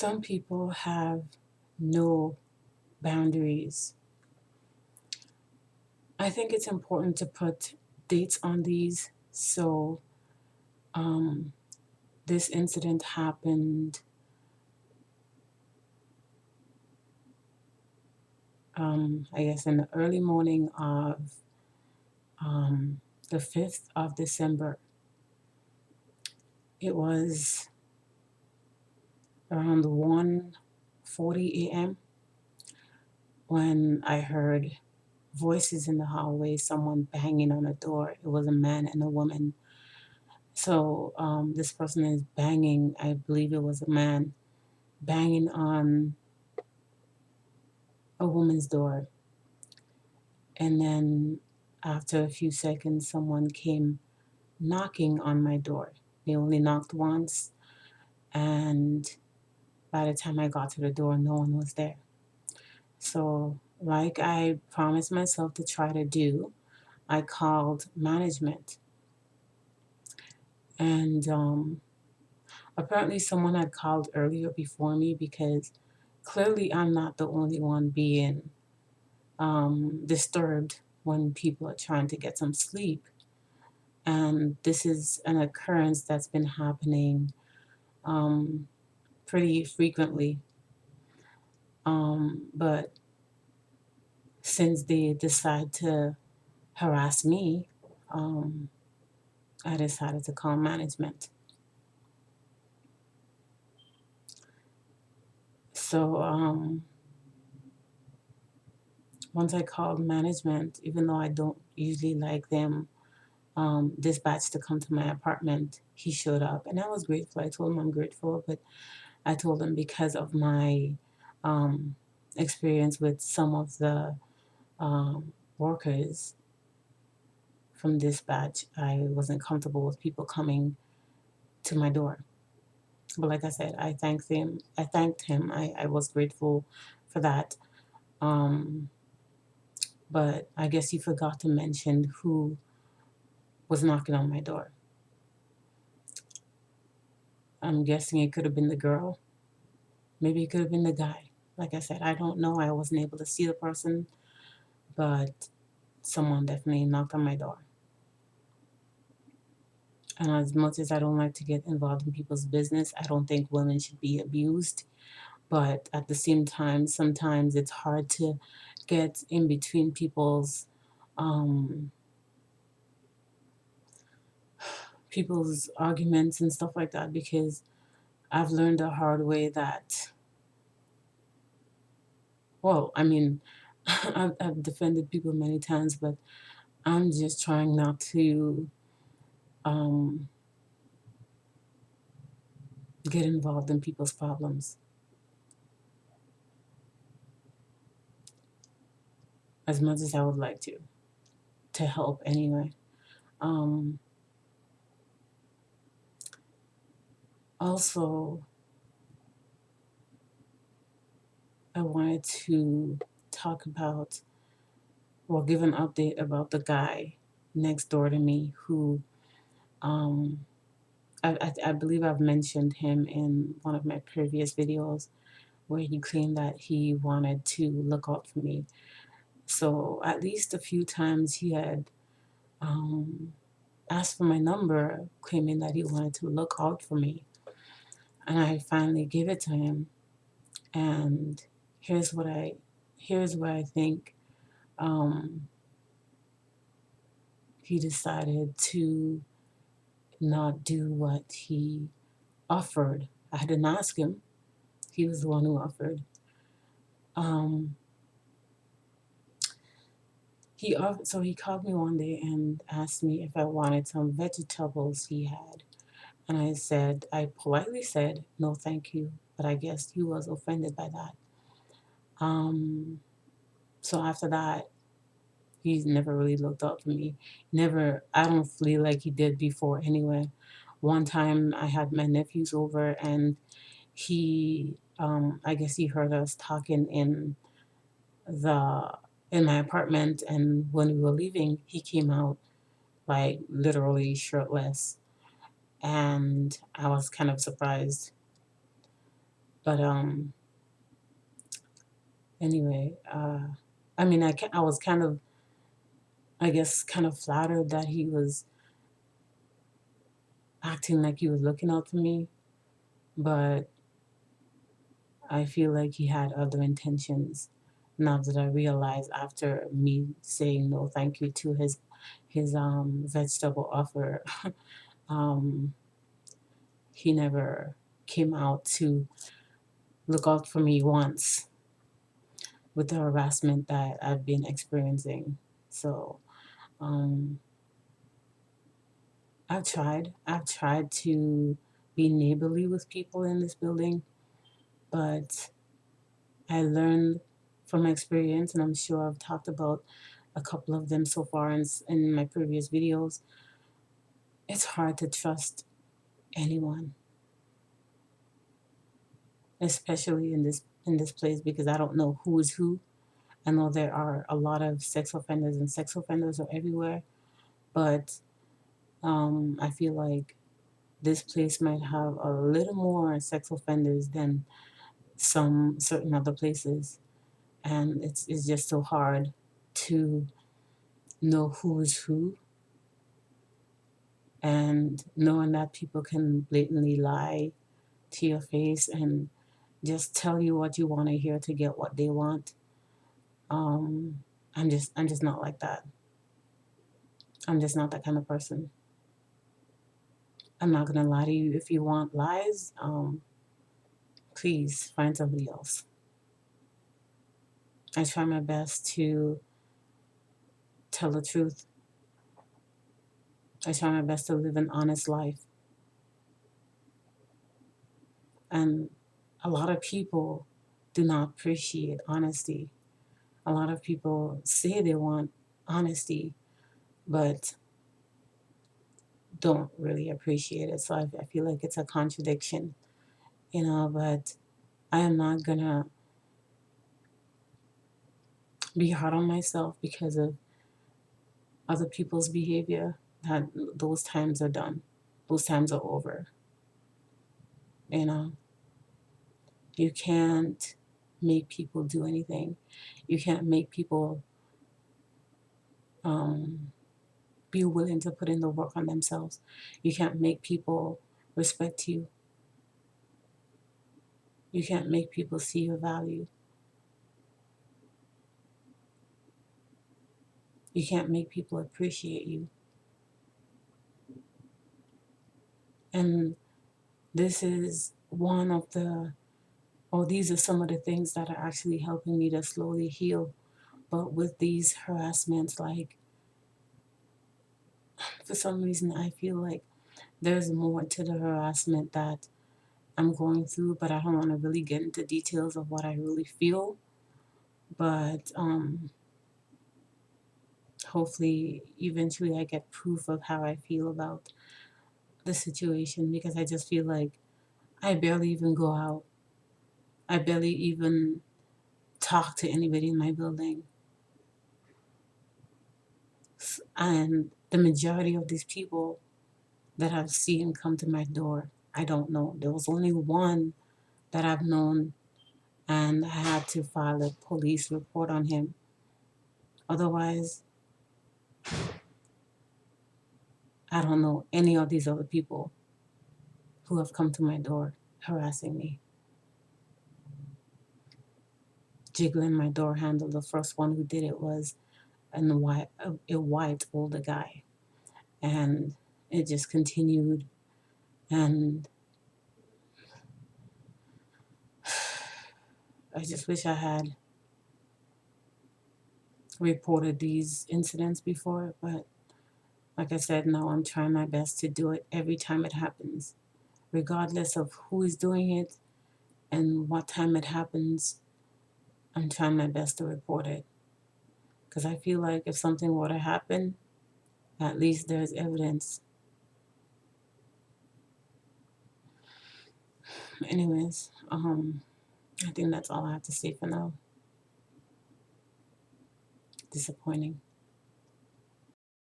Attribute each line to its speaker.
Speaker 1: Some people have no boundaries. I think it's important to put dates on these. So, um, this incident happened, I guess, in the early morning of um, the 5th of December. It was around 1:40 a.m. when I heard voices in the hallway, someone banging on a door. It was a man and a woman. So this person is banging, I believe it was a man, banging on a woman's door. And then after a few seconds, someone came knocking on my door. They only knocked once. And by the time I got to the door, no one was there. So, like I promised myself to try to do, I called management. And apparently, someone had called earlier before me because clearly I'm not the only one being disturbed when people are trying to get some sleep. And this is an occurrence that's been happening um, pretty frequently. But since they decide to harass me, um, I decided to call management. So once I called management, even though I don't usually like them dispatched to come to my apartment, he showed up, and I was grateful. I told him I'm grateful, but I told him because of my um, experience with some of the workers from dispatch, I wasn't comfortable with people coming to my door. But like I said, I thanked him. I was grateful for that. Um, but I guess he forgot to mention who was knocking on my door. I'm guessing it could have been the girl. Maybe it could have been the guy. Like I said, I don't know. I wasn't able to see the person, but someone definitely knocked on my door. And as much as I don't like to get involved in people's business, I don't think women should be abused. But at the same time, sometimes it's hard to get in between um, people's arguments and stuff like that because I've learned the hard way that, well, I mean, I've defended people many times, but I'm just trying not to um, get involved in people's problems as much as I would like to help anyway. Um, Also, I wanted to talk about, or give an update about the guy next door to me who, um, I believe I've mentioned him in one of my previous videos where he claimed that he wanted to look out for me. So at least a few times he had um, asked for my number, claiming that he wanted to look out for me. And I finally gave it to him. And here's what I here's where I think um, he decided to not do what he offered. I didn't ask him. He was the one who offered. Um, so he called me one day and asked me if I wanted some vegetables he had. And I politely said, no, thank you. But I guess he was offended by that. Um, so after that, he's never really looked out for me. Never, I don't feel like he did before anyway. One time I had my nephews over and I guess he heard us talking the, in my apartment. And when we were leaving, he came out like literally shirtless. And I was kind of surprised. But anyway, I mean, I was kind of, I guess, kind of flattered that he was acting like he was looking out for me, but I feel like he had other intentions. Now that I realize after me saying no thank you to his vegetable offer, um, he never came out to look out for me once with the harassment that I've been experiencing. So um, I've tried to be neighborly with people in this building, but I learned from experience, and I'm sure I've talked about a couple of them so far in my previous videos. It's hard to trust anyone, especially in this place, because I don't know who is who. I know there are a lot of sex offenders, and sex offenders are everywhere, but I feel like this place might have a little more sex offenders than some certain other places, and it's just so hard to know who is who, and knowing that people can blatantly lie to your face and just tell you what you want to hear to get what they want. Um, I'm just not like that. I'm just not that kind of person. I'm not gonna lie to you. If you want lies, please find somebody else. I try my best to tell the truth. I try my best to live an honest life. And a lot of people do not appreciate honesty. A lot of people say they want honesty, but don't really appreciate it. So I feel like it's a contradiction, you know, but I am not gonna be hard on myself because of other people's behavior. That those times are done. Those times are over. You know, you can't make people do anything. You can't make people um, be willing to put in the work on themselves. You can't make people respect you. You can't make people see your value. You can't make people appreciate you. And this is one of the, or these are some of the things that are actually helping me to slowly heal. But with these harassments, like for some reason, I feel like there's more to the harassment that I'm going through, but I don't want to really get into details of what I really feel. But hopefully, eventually, I get proof of how I feel about the situation, because I just feel like I barely even go out. I barely even talk to anybody in my building. And the majority of these people that I've seen come to my door, I don't know. There was only one that I've known, and I had to file a police report on him. Otherwise, I don't know any of these other people who have come to my door harassing me, jiggling my door handle. The first one who did it was a white older guy, and it just continued. And I just wish I had reported these incidents before, but like I said, now I'm trying my best to do it every time it happens, regardless of who is doing it and what time it happens. I'm trying my best to report it, because I feel like if something were to happen, at least there's evidence. Anyways, I think that's all I have to say for now. Disappointing.